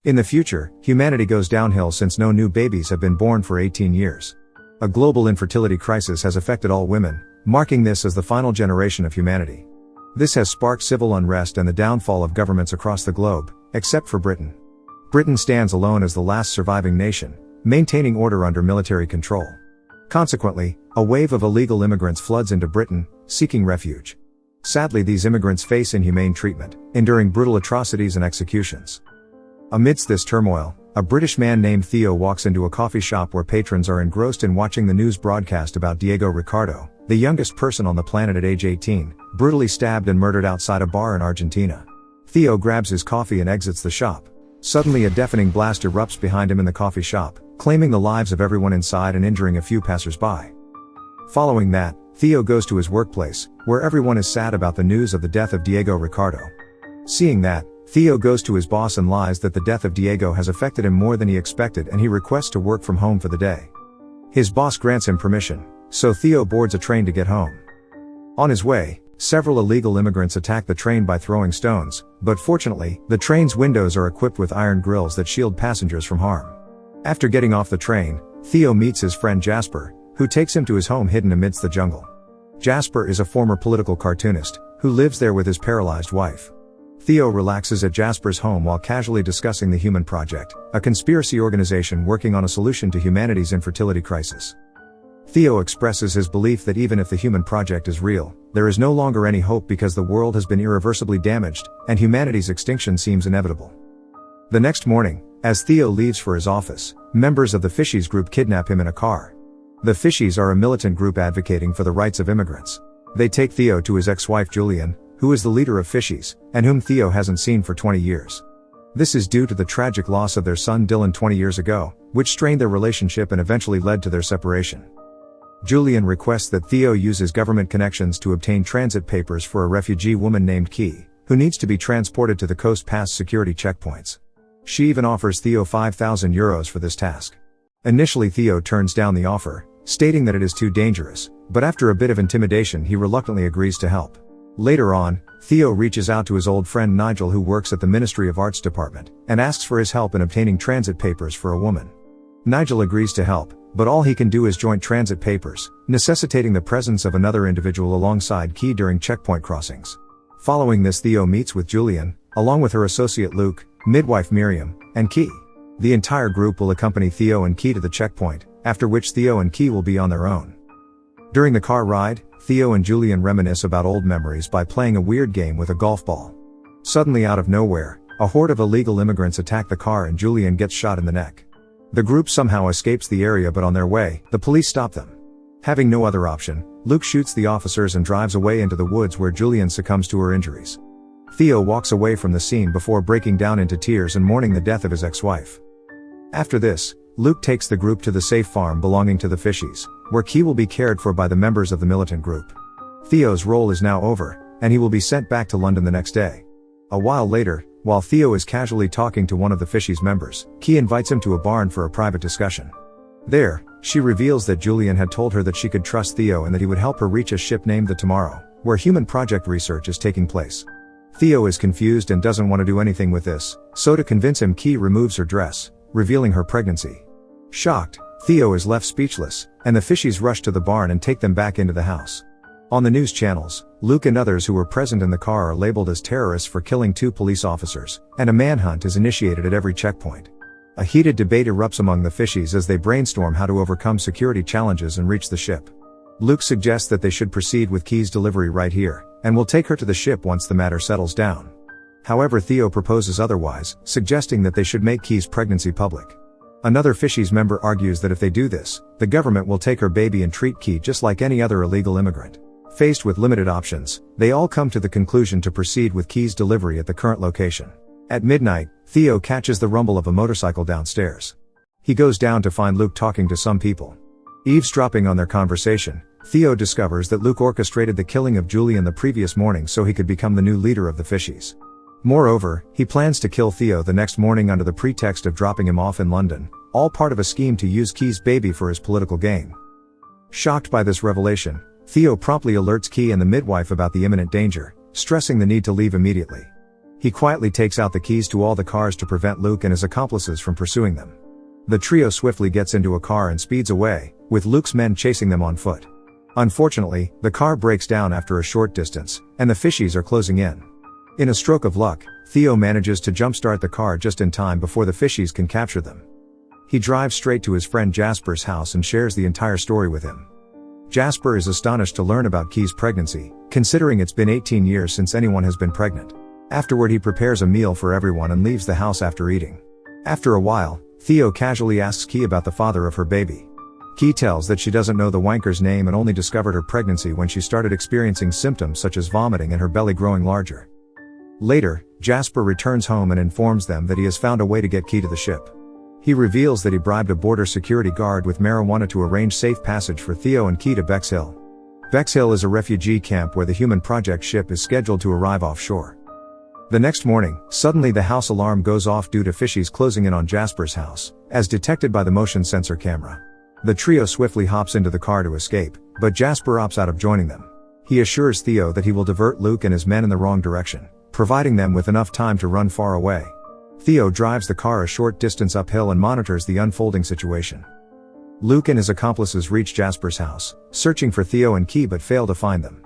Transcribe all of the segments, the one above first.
In the future, humanity goes downhill since no new babies have been born for 18 years. A global infertility crisis has affected all women, marking this as the final generation of humanity. This has sparked civil unrest and the downfall of governments across the globe, except for Britain. Britain stands alone as the last surviving nation, maintaining order under military control. Consequently, a wave of illegal immigrants floods into Britain, seeking refuge. Sadly, these immigrants face inhumane treatment, enduring brutal atrocities and executions. Amidst this turmoil, a British man named Theo walks into a coffee shop where patrons are engrossed in watching the news broadcast about Diego Ricardo, the youngest person on the planet at age 18, brutally stabbed and murdered outside a bar in Argentina. Theo grabs his coffee and exits the shop. Suddenly a deafening blast erupts behind him in the coffee shop, claiming the lives of everyone inside and injuring a few passers-by. Following that, Theo goes to his workplace, where everyone is sad about the news of the death of Diego Ricardo. Seeing that, Theo goes to his boss and lies that the death of Diego has affected him more than he expected, and he requests to work from home for the day. His boss grants him permission, so Theo boards a train to get home. On his way, several illegal immigrants attack the train by throwing stones, but fortunately, the train's windows are equipped with iron grills that shield passengers from harm. After getting off the train, Theo meets his friend Jasper, who takes him to his home hidden amidst the jungle. Jasper is a former political cartoonist, who lives there with his paralyzed wife. Theo relaxes at Jasper's home while casually discussing the Human Project, a conspiracy organization working on a solution to humanity's infertility crisis. Theo expresses his belief that even if the Human Project is real, there is no longer any hope because the world has been irreversibly damaged, and humanity's extinction seems inevitable. The next morning, as Theo leaves for his office, members of the Fishies group kidnap him in a car. The Fishies are a militant group advocating for the rights of immigrants. They take Theo to his ex-wife Julian, who is the leader of Fishies, and whom Theo hasn't seen for 20 years. This is due to the tragic loss of their son Dylan 20 years ago, which strained their relationship and eventually led to their separation. Julian requests that Theo use his government connections to obtain transit papers for a refugee woman named Key, who needs to be transported to the coast past security checkpoints. She even offers Theo €5,000 for this task. Initially Theo turns down the offer, stating that it is too dangerous, but after a bit of intimidation he reluctantly agrees to help. Later on, Theo reaches out to his old friend Nigel, who works at the Ministry of Arts department, and asks for his help in obtaining transit papers for a woman. Nigel agrees to help, but all he can do is joint transit papers, necessitating the presence of another individual alongside Key during checkpoint crossings. Following this, Theo meets with Julian, along with her associate Luke, midwife Miriam, and Key. The entire group will accompany Theo and Key to the checkpoint, after which Theo and Key will be on their own. During the car ride, Theo and Julian reminisce about old memories by playing a weird game with a golf ball. Suddenly, out of nowhere, a horde of illegal immigrants attack the car and Julian gets shot in the neck. The group somehow escapes the area, but on their way, the police stop them. Having no other option, Luke shoots the officers and drives away into the woods, where Julian succumbs to her injuries. Theo walks away from the scene before breaking down into tears and mourning the death of his ex-wife. After this, Luke takes the group to the safe farm belonging to the Fishies, where Key will be cared for by the members of the militant group. Theo's role is now over, and he will be sent back to London the next day. A while later, while Theo is casually talking to one of the Fishies members, Key invites him to a barn for a private discussion. There, she reveals that Julian had told her that she could trust Theo and that he would help her reach a ship named the Tomorrow, where Human Project research is taking place. Theo is confused and doesn't want to do anything with this, so to convince him, Key removes her dress, revealing her pregnancy. Shocked, Theo is left speechless, and the Fishies rush to the barn and take them back into the house. On the news channels, Luke and others who were present in the car are labeled as terrorists for killing 2 police officers, and a manhunt is initiated at every checkpoint. A heated debate erupts among the Fishies as they brainstorm how to overcome security challenges and reach the ship. Luke suggests that they should proceed with Key's delivery right here, and will take her to the ship once the matter settles down. However, Theo proposes otherwise, suggesting that they should make Key's pregnancy public. Another Fishies member argues that if they do this, the government will take her baby and treat Key just like any other illegal immigrant. Faced with limited options, they all come to the conclusion to proceed with Key's delivery at the current location. At midnight, Theo catches the rumble of a motorcycle downstairs. He goes down to find Luke talking to some people. Eavesdropping on their conversation, Theo discovers that Luke orchestrated the killing of Julian the previous morning so he could become the new leader of the Fishies. Moreover, he plans to kill Theo the next morning under the pretext of dropping him off in London, all part of a scheme to use Key's baby for his political gain. Shocked by this revelation, Theo promptly alerts Key and the midwife about the imminent danger, stressing the need to leave immediately. He quietly takes out the keys to all the cars to prevent Luke and his accomplices from pursuing them. The trio swiftly gets into a car and speeds away, with Luke's men chasing them on foot. Unfortunately, the car breaks down after a short distance, and the fishies are closing in. In a stroke of luck, Theo manages to jumpstart the car just in time before the fishies can capture them. He drives straight to his friend Jasper's house and shares the entire story with him. Jasper is astonished to learn about Key's pregnancy, considering it's been 18 years since anyone has been pregnant. Afterward, he prepares a meal for everyone and leaves the house after eating. After a while, Theo casually asks Key about the father of her baby. Key tells that she doesn't know the wanker's name and only discovered her pregnancy when she started experiencing symptoms such as vomiting and her belly growing larger. Later, Jasper returns home and informs them that he has found a way to get Key to the ship. He reveals that he bribed a border security guard with marijuana to arrange safe passage for Theo and Key to Bexhill. Bexhill is a refugee camp where the Human Project ship is scheduled to arrive offshore. The next morning, suddenly the house alarm goes off due to fishies closing in on Jasper's house, as detected by the motion sensor camera. The trio swiftly hops into the car to escape, but Jasper opts out of joining them. He assures Theo that he will divert Luke and his men in the wrong direction, providing them with enough time to run far away. Theo drives the car a short distance uphill and monitors the unfolding situation. Luke and his accomplices reach Jasper's house, searching for Theo and Key but fail to find them.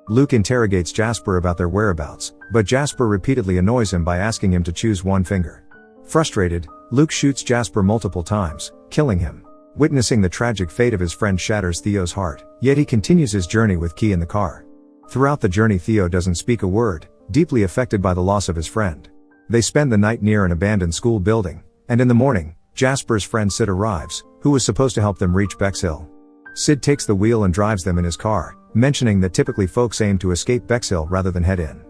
Luke interrogates Jasper about their whereabouts, but Jasper repeatedly annoys him by asking him to choose one finger. Frustrated, Luke shoots Jasper multiple times, killing him. Witnessing the tragic fate of his friend shatters Theo's heart, yet he continues his journey with Key in the car. Throughout the journey, Theo doesn't speak a word, deeply affected by the loss of his friend. They spend the night near an abandoned school building, and in the morning, Jasper's friend Sid arrives, who was supposed to help them reach Bexhill. Sid takes the wheel and drives them in his car, mentioning that typically folks aim to escape Bexhill rather than head in.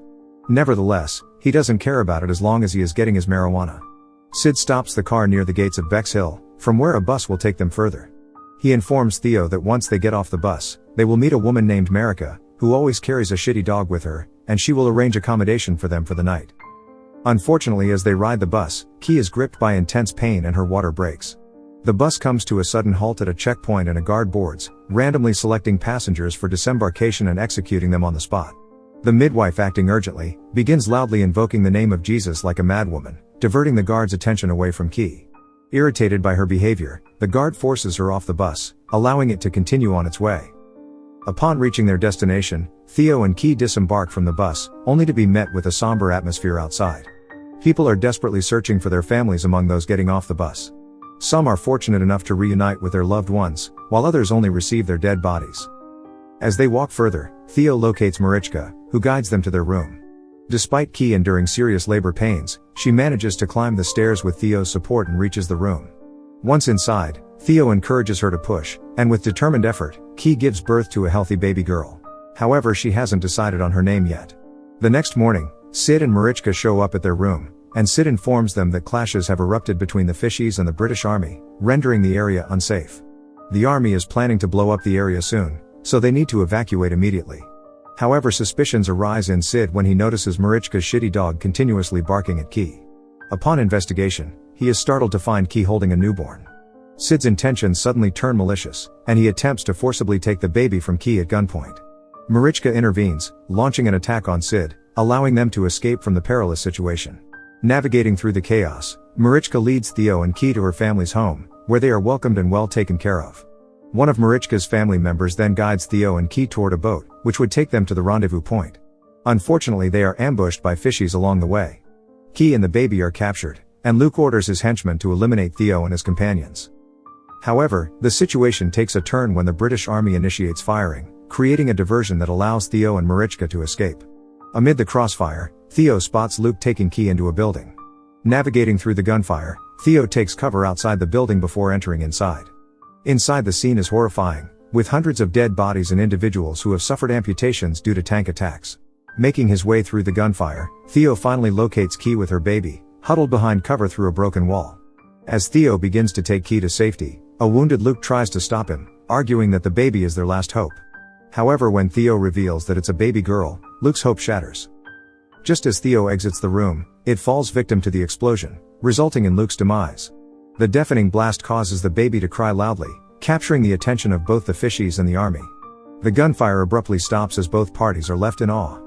Nevertheless, he doesn't care about it as long as he is getting his marijuana. Sid stops the car near the gates of Bexhill, from where a bus will take them further. He informs Theo that once they get off the bus, they will meet a woman named Marika, who always carries a shitty dog with her, and she will arrange accommodation for them for the night. Unfortunately, as they ride the bus, Key is gripped by intense pain and her water breaks. The bus comes to a sudden halt at a checkpoint and a guard boards, randomly selecting passengers for disembarkation and executing them on the spot. The midwife, acting urgently, begins loudly invoking the name of Jesus like a madwoman, diverting the guard's attention away from Key. Irritated by her behavior, the guard forces her off the bus, allowing it to continue on its way. Upon reaching their destination, Theo and Key disembark from the bus, only to be met with a somber atmosphere outside. People are desperately searching for their families among those getting off the bus. Some are fortunate enough to reunite with their loved ones, while others only receive their dead bodies. As they walk further, Theo locates Marichka, who guides them to their room. Despite Key enduring serious labor pains, she manages to climb the stairs with Theo's support and reaches the room. Once inside, Theo encourages her to push, and with determined effort, Key gives birth to a healthy baby girl. However, she hasn't decided on her name yet. The next morning, Sid and Marichka show up at their room, and Sid informs them that clashes have erupted between the fishies and the British Army, rendering the area unsafe. The army is planning to blow up the area soon, so they need to evacuate immediately. However, suspicions arise in Sid when he notices Marichka's shitty dog continuously barking at Key. Upon investigation, he is startled to find Key holding a newborn. Sid's intentions suddenly turn malicious, and he attempts to forcibly take the baby from Key at gunpoint. Marichka intervenes, launching an attack on Sid, allowing them to escape from the perilous situation. Navigating through the chaos, Marichka leads Theo and Key to her family's home, where they are welcomed and well taken care of. One of Marichka's family members then guides Theo and Key toward a boat, which would take them to the rendezvous point. Unfortunately, they are ambushed by fishies along the way. Key and the baby are captured, and Luke orders his henchmen to eliminate Theo and his companions. However, the situation takes a turn when the British Army initiates firing, creating a diversion that allows Theo and Marichka to escape. Amid the crossfire, Theo spots Luke taking Key into a building. Navigating through the gunfire, Theo takes cover outside the building before entering inside. Inside, the scene is horrifying, with hundreds of dead bodies and individuals who have suffered amputations due to tank attacks. Making his way through the gunfire, Theo finally locates Key with her baby, huddled behind cover through a broken wall. As Theo begins to take Key to safety, a wounded Luke tries to stop him, arguing that the baby is their last hope. However, when Theo reveals that it's a baby girl, Luke's hope shatters. Just as Theo exits the room, it falls victim to the explosion, resulting in Luke's demise. The deafening blast causes the baby to cry loudly, capturing the attention of both the fishies and the army. The gunfire abruptly stops as both parties are left in awe.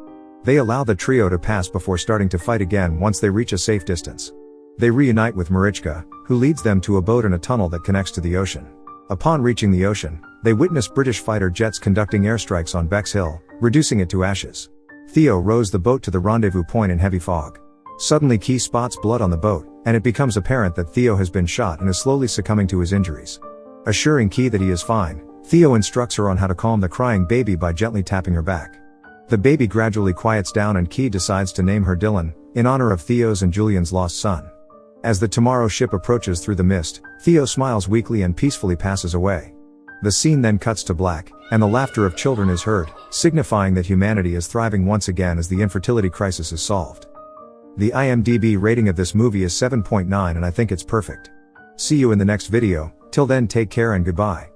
They allow the trio to pass before starting to fight again once they reach a safe distance. They reunite with Marichka, who leads them to a boat in a tunnel that connects to the ocean. Upon reaching the ocean, they witness British fighter jets conducting airstrikes on Bexhill, reducing it to ashes. Theo rows the boat to the rendezvous point in heavy fog. Suddenly Key spots blood on the boat, and it becomes apparent that Theo has been shot and is slowly succumbing to his injuries. Assuring Key that he is fine, Theo instructs her on how to calm the crying baby by gently tapping her back. The baby gradually quiets down and Key decides to name her Dylan, in honor of Theo's and Julian's lost son. As the Tomorrow ship approaches through the mist, Theo smiles weakly and peacefully passes away. The scene then cuts to black, and the laughter of children is heard, signifying that humanity is thriving once again as the infertility crisis is solved. The IMDb rating of this movie is 7.9 and I think it's perfect. See you in the next video, till then take care and goodbye.